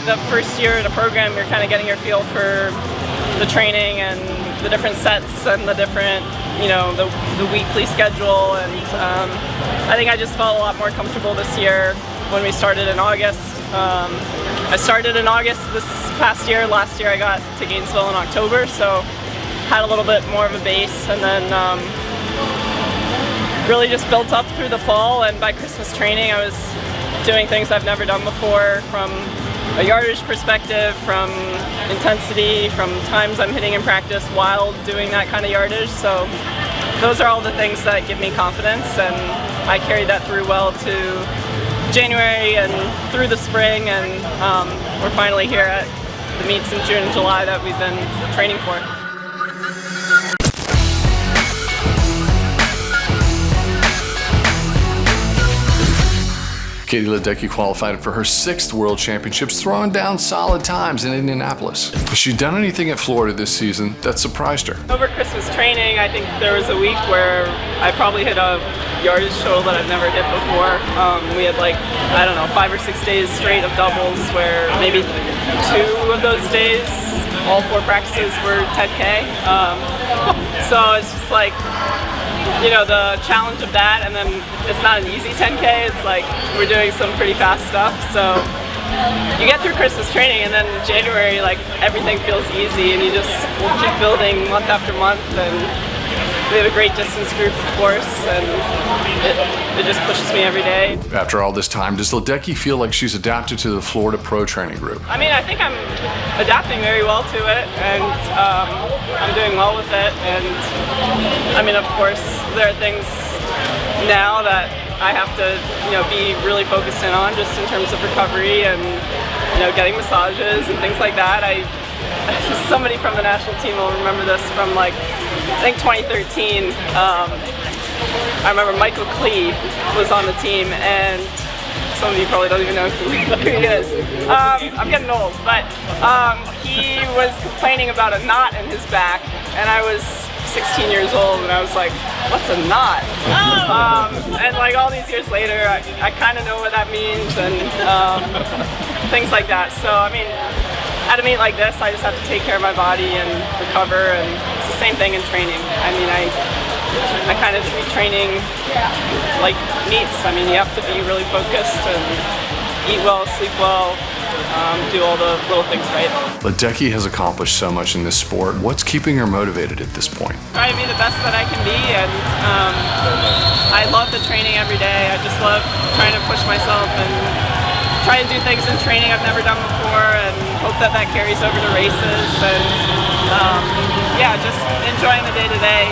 the first year of the program, you're kind of getting your feel for the training and the different sets and the different, you know, the weekly schedule. And I think I just felt a lot more comfortable this year when we started in August. I started in August this past year. Last year I got to Gainesville in October, so had a little bit more of a base, and then really just built up through the fall. And by Christmas training I was doing things I've never done before, from a yardage perspective, from intensity, from times I'm hitting in practice while doing that kind of yardage. So those are all the things that give me confidence, and I carried that through well to January and through the spring, and we're finally here at the meets in June and July that we've been training for. Katie Ledecky qualified for her 6th World Championships, throwing down solid times in Indianapolis. Has she done anything at Florida this season that surprised her? Over Christmas training, I think there was a week where I probably hit a yardage total that I've never hit before. We had, like, I don't know, 5 or 6 days straight of doubles, where maybe 2 of those days, all 4 practices were 10K. So it's just like, you know, the challenge of that, and then it's not an easy 10K, it's like we're doing some pretty fast stuff. So you get through Christmas training, and then January, like, everything feels easy, and you just keep building month after month. And we have a great distance group, of course, and it just pushes me every day. After all this time, does Ledecky feel like she's adapted to the Florida Pro Training Group? I mean, I think I'm adapting very well to it, and I'm doing well with it. And I mean, of course, there are things now that I have to, you know, be really focused in on, just in terms of recovery and, you know, getting massages and things like that. Somebody from the national team will remember this from, like, I think 2013. I remember Michael Klee was on the team, and some of you probably don't even know who he is. I'm getting old, but he was complaining about a knot in his back, and I was 16 years old, and I was like, what's a knot? And like all these years later, I kind of know what that means, and things like that. So I mean, at a meet like this, I just have to take care of my body and recover, and it's the same thing in training. I mean, I kind of treat training like meets. I mean, you have to be really focused and eat well, sleep well, do all the little things right. Ledecky has accomplished so much in this sport. What's keeping her motivated at this point? Trying to be the best that I can be, and I love the training every day. I just love trying to push myself and try to do things in training I've never done before, and hope that that carries over to races. And yeah, just enjoying the day-to-day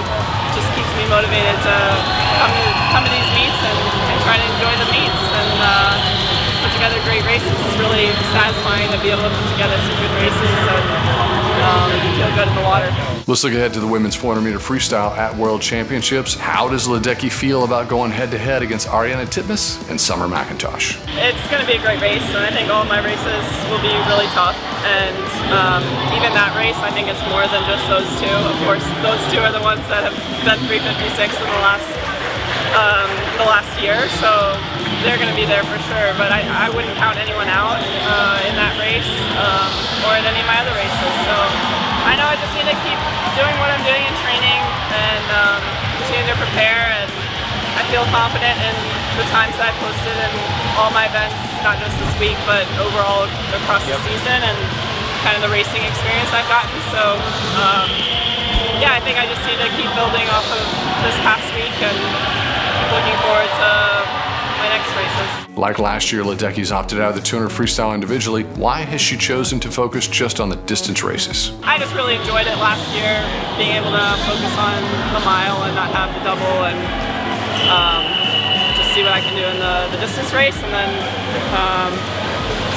just keeps me motivated to come to these meets and try to enjoy the meets and put together great races. It's really satisfying to be able to put together some good races and feel good in the water. Let's look ahead to the women's 400-meter freestyle at World Championships. How does Ledecky feel about going head-to-head against Ariana Titmus and Summer McIntosh? It's going to be a great race, and I think all of my races will be really tough. And even that race, I think it's more than just those two. Of course, those two are the ones that have done 356 in the last year, so they're going to be there for sure. But I wouldn't count anyone out in that race or in any of my other races. So I know I just need to keep doing what I'm doing in training and continue to prepare, and I feel confident in the times that I've posted in all my events, not just this week, but overall across the season, and kind of the racing experience I've gotten. So yeah, I think I just need to keep building off of this past week and keep looking forward to my next races. Like last year, Ledecky's opted out of the 200 freestyle individually. Why has she chosen to focus just on the distance races? I just really enjoyed it last year, being able to focus on the mile and not have the double, and just see what I can do in the distance race. And then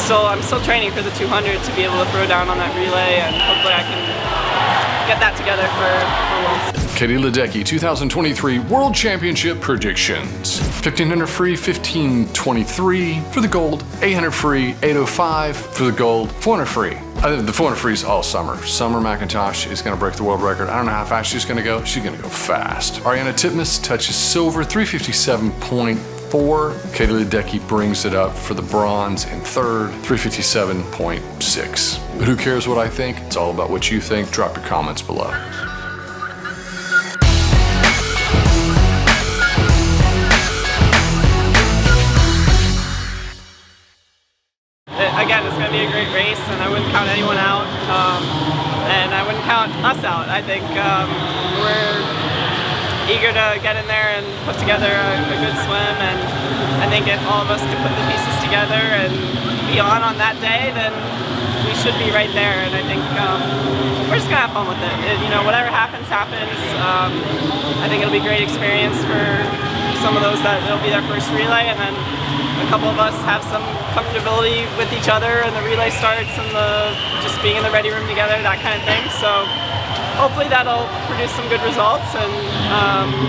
I'm still training for the 200 to be able to throw down on that relay, and hopefully I can get that together for Worlds. Katie Ledecky, 2023 World Championship predictions. 1500 free, 1523 for the gold, 800 free, 805 for the gold, 400 free. I think the 400 free is all Summer. Summer McIntosh is going to break the world record. I don't know how fast she's going to go. She's going to go fast. Ariana Titmus touches silver, 357.5. 4. Katie Ledecky brings it up for the bronze in 3rd, 357.6. But who cares what I think? It's all about what you think. Drop your comments below. Again, it's going to be a great race, and I wouldn't count anyone out, and I wouldn't count us out. I think we're eager to get in there and put together a good swim, and I think if all of us could put the pieces together and be on that day, then we should be right there, and I think we're just going to have fun with it. You know, whatever happens, happens. I think it'll be a great experience for some of those that it'll be their first relay, and then a couple of us have some comfortability with each other and the relay starts and just being in the ready room together, that kind of thing. So hopefully that'll produce some good results, and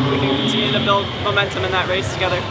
we can continue to build momentum in that race together.